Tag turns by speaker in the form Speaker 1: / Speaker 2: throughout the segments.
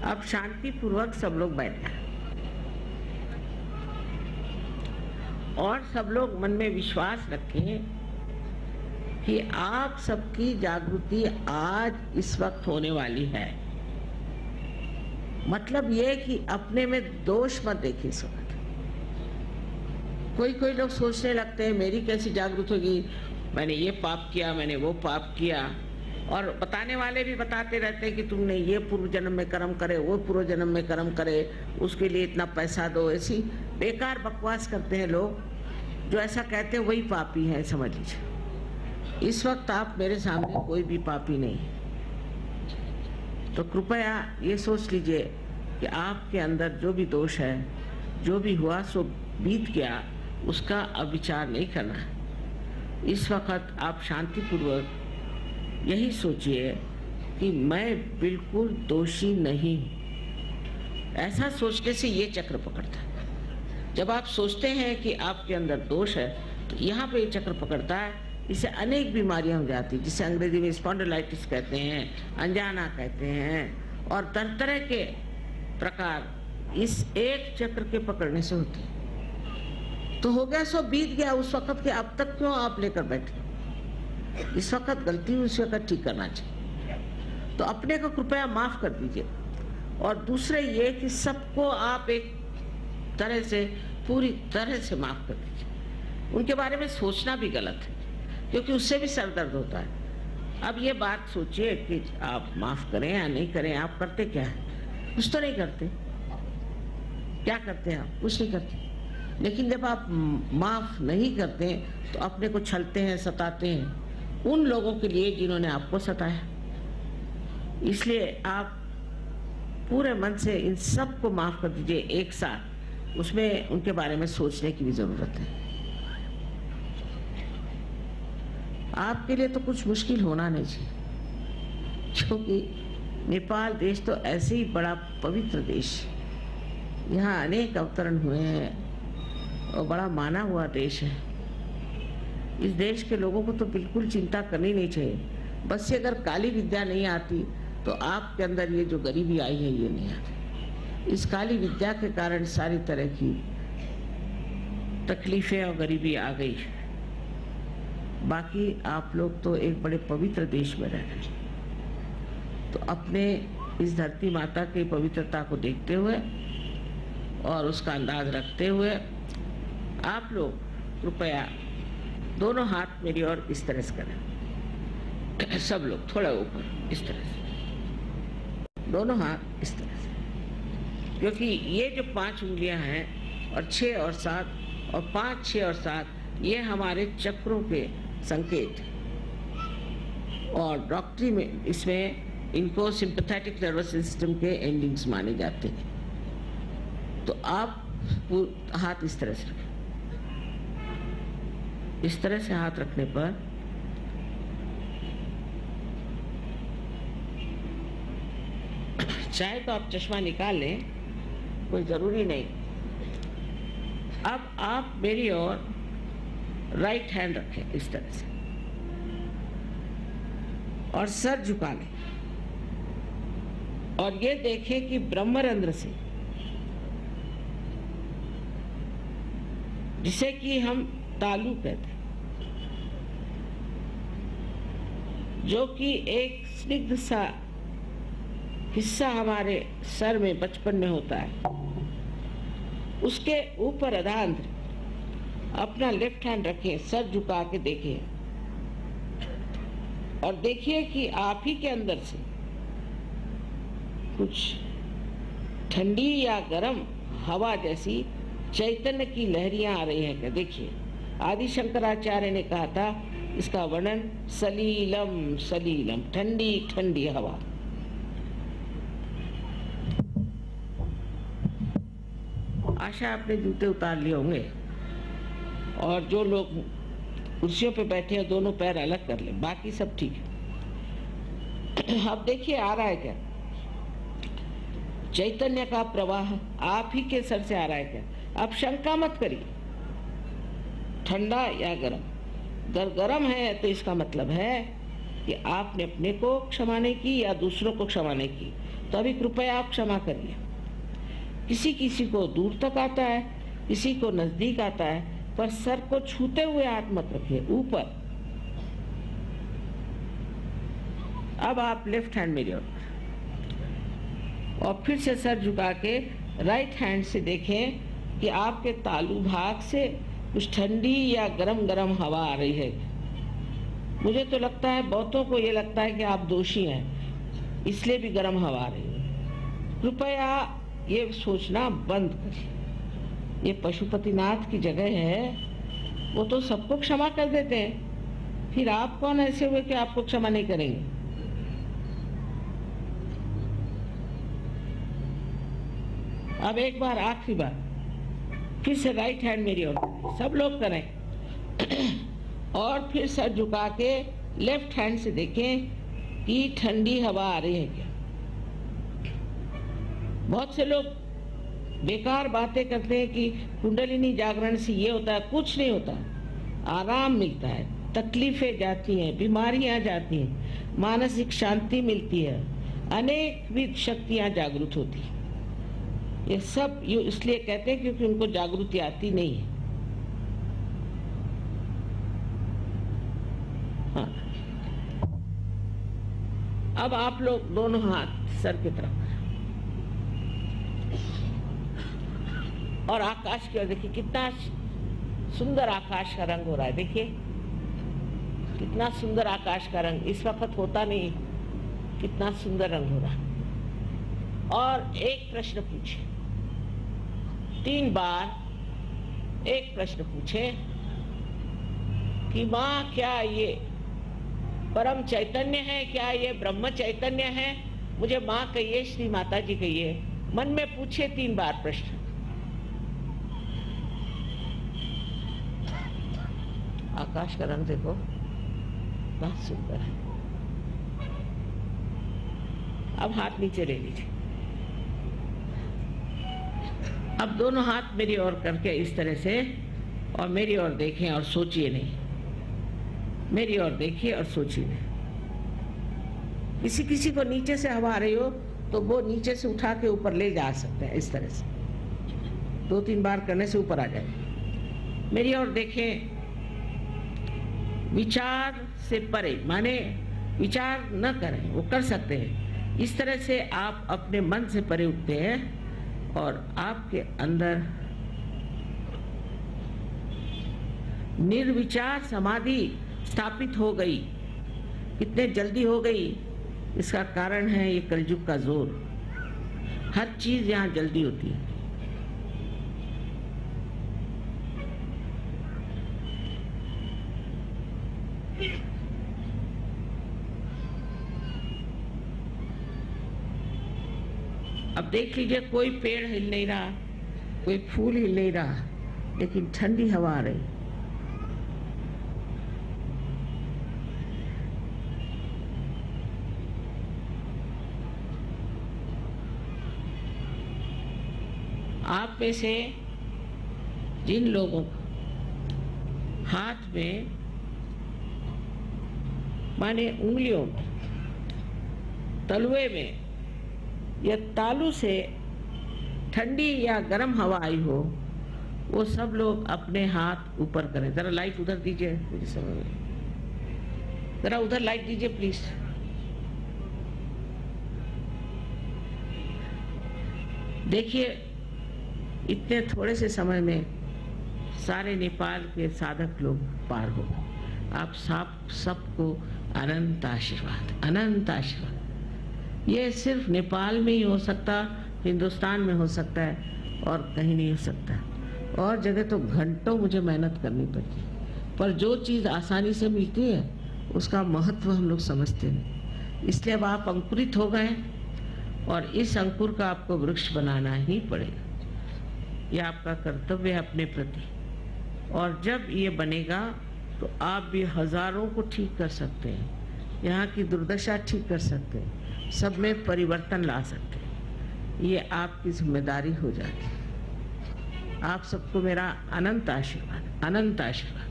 Speaker 1: अब शांति पूर्वक सब लोग बैठ गए और सब लोग मन में विश्वास रखें कि आप सबकी जागृति आज इस वक्त होने वाली है। मतलब ये कि अपने में दोष मत देखिए इस वक्त। कोई लोग सोचने लगते हैं मेरी कैसी जागृत होगी, मैंने ये पाप किया, मैंने वो पाप किया, और बताने वाले भी बताते रहते हैं कि तुमने ये पूर्व जन्म में कर्म करे, वो पूर्व जन्म में कर्म करे, उसके लिए इतना पैसा दो। ऐसी बेकार बकवास करते हैं लोग। जो ऐसा कहते हैं वही पापी है, समझ लीजिए। इस वक्त आप मेरे सामने कोई भी पापी नहीं है, तो कृपया ये सोच लीजिए कि आपके अंदर जो भी दोष है, जो भी हुआ सो बीत गया, उसका अब विचार नहीं करना है। इस वक्त आप शांतिपूर्वक यही सोचिए कि मैं बिल्कुल दोषी नहीं। ऐसा सोचने से ये चक्र पकड़ता है। जब आप सोचते हैं कि आपके अंदर दोष है तो यहाँ पे ये चक्र पकड़ता है, इससे अनेक बीमारियां हो जाती हैं, जिसे अंग्रेजी में स्पॉन्डिलाइटिस कहते हैं, अनजाना कहते हैं, और तरह तरह के प्रकार इस एक चक्र के पकड़ने से होते हैं। तो हो गया सो बीत गया उस वक्त के, अब तक क्यों आप लेकर बैठे? इस वक्त गलती हुई, उस वक्त ठीक करना चाहिए। तो अपने को कृपया माफ कर दीजिए। और दूसरे ये कि सबको आप एक तरह से, पूरी तरह से माफ कर दीजिए। उनके बारे में सोचना भी गलत है, क्योंकि उससे भी सर दर्द होता है। अब ये बात सोचिए कि आप माफ करें या नहीं करें। आप करते क्या है? कुछ तो नहीं करते। क्या करते हैं आप? कुछ नहीं करते। लेकिन जब आप माफ नहीं करते तो अपने को छलते हैं, सताते हैं उन लोगों के लिए जिन्होंने आपको सताया। इसलिए आप पूरे मन से इन सब को माफ कर दीजिए एक साथ। उसमें उनके बारे में सोचने की भी जरूरत है। आपके लिए तो कुछ मुश्किल होना नहीं चाहिए, क्योंकि नेपाल देश तो ऐसे ही बड़ा पवित्र देश, यहाँ अनेक अवतरण हुए हैं और बड़ा माना हुआ देश है। इस देश के लोगों को तो बिल्कुल चिंता करनी नहीं चाहिए। बस ये अगर काली विद्या नहीं आती तो आपके अंदर ये जो गरीबी आई है ये नहीं आती। इस काली विद्या के कारण सारी तरह की तकलीफें और गरीबी आ गई। बाकी आप लोग तो एक बड़े पवित्र देश में रह रहे हैं। तो अपने इस धरती माता की पवित्रता को देखते हुए और उसका अंदाज रखते हुए आप लोग कृपया दोनों हाथ मेरी ओर इस तरह से करें। सब लोग थोड़ा ऊपर इस तरह से, दोनों हाथ इस तरह से, क्योंकि ये जो 5 उंगलियां हैं और 6 और 7 और 5, 6 और 7 ये हमारे चक्रों के संकेत हैं। और डॉक्टरी में इसमें इनको सिंपैथेटिक नर्वस सिस्टम के एंडिंग्स माने जाते हैं। तो आप हाथ इस तरह से रखें। इस तरह से हाथ रखने पर चाहे तो आप चश्मा निकाल लें, कोई जरूरी नहीं। अब आप मेरी ओर राइट हैंड रखें इस तरह से और सर झुका लें और ये देखें कि ब्रह्मरंध्र से, जिसे कि हम तालू कहते हैं, जो कि एक स्निग्ध सा हिस्सा हमारे सर में बचपन में होता है, उसके ऊपर अधांध्र अपना लेफ्ट हैंड रखें, सर झुका के देखें और देखिए कि आप ही के अंदर से कुछ ठंडी या गर्म हवा जैसी चैतन्य की लहरियां आ रही हैं क्या? देखिए, आदि शंकराचार्य ने कहा था इसका वर्णन सलीलम सलीलम, ठंडी ठंडी हवा। आशा आपने जूते उतार लिए होंगे और जो लोग कुर्सियों पे बैठे हैं दोनों पैर अलग कर लें, बाकी सब ठीक है। अब देखिए आ रहा है क्या? चैतन्य का प्रवाह आप ही के सर से आ रहा है क्या? आप शंका मत करिए, ठंडा या गर्म। अगर गर्म है तो इसका मतलब है कि आपने अपने को क्षमा नहीं की या दूसरों को क्षमा नहीं की। तो अभी कृपया आप क्षमा करिए। किसी किसी को दूर तक आता है, किसी को नजदीक आता है, पर सर को छूते हुए हाथ मत रखिए, ऊपर। अब आप लेफ्ट हैंड मेरी ओर और फिर से सर झुका के राइट हैंड से देखें कि आपके तालू भाग से कुछ ठंडी या गरम गरम हवा आ रही है। मुझे तो लगता है, बहुतों को ये लगता है कि आप दोषी हैं, इसलिए भी गरम हवा आ रही है। कृपया ये सोचना बंद करिए। ये पशुपतिनाथ की जगह है, वो तो सबको क्षमा कर देते हैं, फिर आप कौन ऐसे हुए कि आपको क्षमा नहीं करेंगे? अब एक बार, आखिरी बार, फिर से राइट हैंड मेरी ओर, सब लोग करें और फिर सर झुका के लेफ्ट हैंड से देखें कि ठंडी हवा आ रही है क्या। बहुत से लोग बेकार बातें करते हैं कि कुंडलिनी जागरण से ये होता है, कुछ नहीं होता। आराम मिलता है, तकलीफें जाती हैं, बीमारियां जाती हैं, मानसिक शांति मिलती है, अनेक विध शक्तियां जागृत होती हैं। ये सब ये इसलिए कहते हैं क्योंकि उनको जागृति आती नहीं है। हाँ। अब आप लोग दोनों हाथ सर की तरफ और आकाश की ओर देखिए। कितना सुंदर आकाश का रंग हो रहा है, देखिए कितना सुंदर आकाश का रंग, इस वक्त होता नहीं, कितना सुंदर रंग हो रहा है। और एक प्रश्न पूछे, 3 बार एक प्रश्न पूछे कि माँ क्या ये परम चैतन्य है, क्या ये ब्रह्म चैतन्य है? मुझे माँ कहिए, श्री माता जी कहिए। मन में पूछे 3 बार प्रश्न। आकाश का रंग देखो, बहुत सुंदर है। अब हाथ नीचे ले लीजिए। अब दोनों हाथ मेरी ओर करके इस तरह से, और मेरी ओर देखें और सोचिए नहीं, मेरी ओर देखिए और सोचिए नहीं। किसी किसी को नीचे से हवा आ रही हो तो वो नीचे से उठा के ऊपर ले जा सकते हैं, इस तरह से 2-3 बार करने से ऊपर आ जाए। मेरी ओर देखें, विचार से परे, माने विचार न करें, वो कर सकते हैं। इस तरह से आप अपने मन से परे उठते हैं और आपके अंदर निर्विचार समाधि स्थापित हो गई। कितने जल्दी हो गई, इसका कारण है ये कलयुग का जोर। हर चीज यहाँ जल्दी होती है। अब देख लीजिए, कोई पेड़ हिल नहीं रहा, कोई फूल हिल नहीं रहा, लेकिन ठंडी हवा आ रही। आप में से जिन लोगों को हाथ में, माने उंगलियों में, तलुए में या तालू से ठंडी या गर्म हवा आई हो, वो सब लोग अपने हाथ ऊपर करें। जरा लाइट उधर दीजिए, मुझे समझ में, जरा उधर लाइट दीजिए प्लीज। देखिए, इतने थोड़े से समय में सारे नेपाल के साधक लोग पार हो। आप सबको अनंत आशीर्वाद, अनंत आशीर्वाद। ये सिर्फ नेपाल में ही हो सकता, हिंदुस्तान में हो सकता है, और कहीं नहीं हो सकता। और जगह तो घंटों मुझे मेहनत करनी पड़ती, पर जो चीज़ आसानी से मिलती है उसका महत्व हम लोग समझते नहीं। इसलिए अब आप अंकुरित हो गए और इस अंकुर का आपको वृक्ष बनाना ही पड़ेगा। यह आपका कर्तव्य है अपने प्रति। और जब ये बनेगा तो आप भी हजारों को ठीक कर सकते हैं, यहाँ की दुर्दशा ठीक कर सकते हैं, सब में परिवर्तन ला सकते हैं। ये आपकी जिम्मेदारी हो जाती है। आप सबको मेरा अनंत आशीर्वाद, अनंत आशीर्वाद।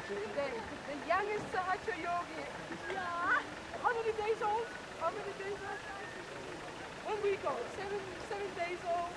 Speaker 2: The youngest Sahaja Yogi. Yeah. How many days old? How many days old? 1 week old. 7 days old.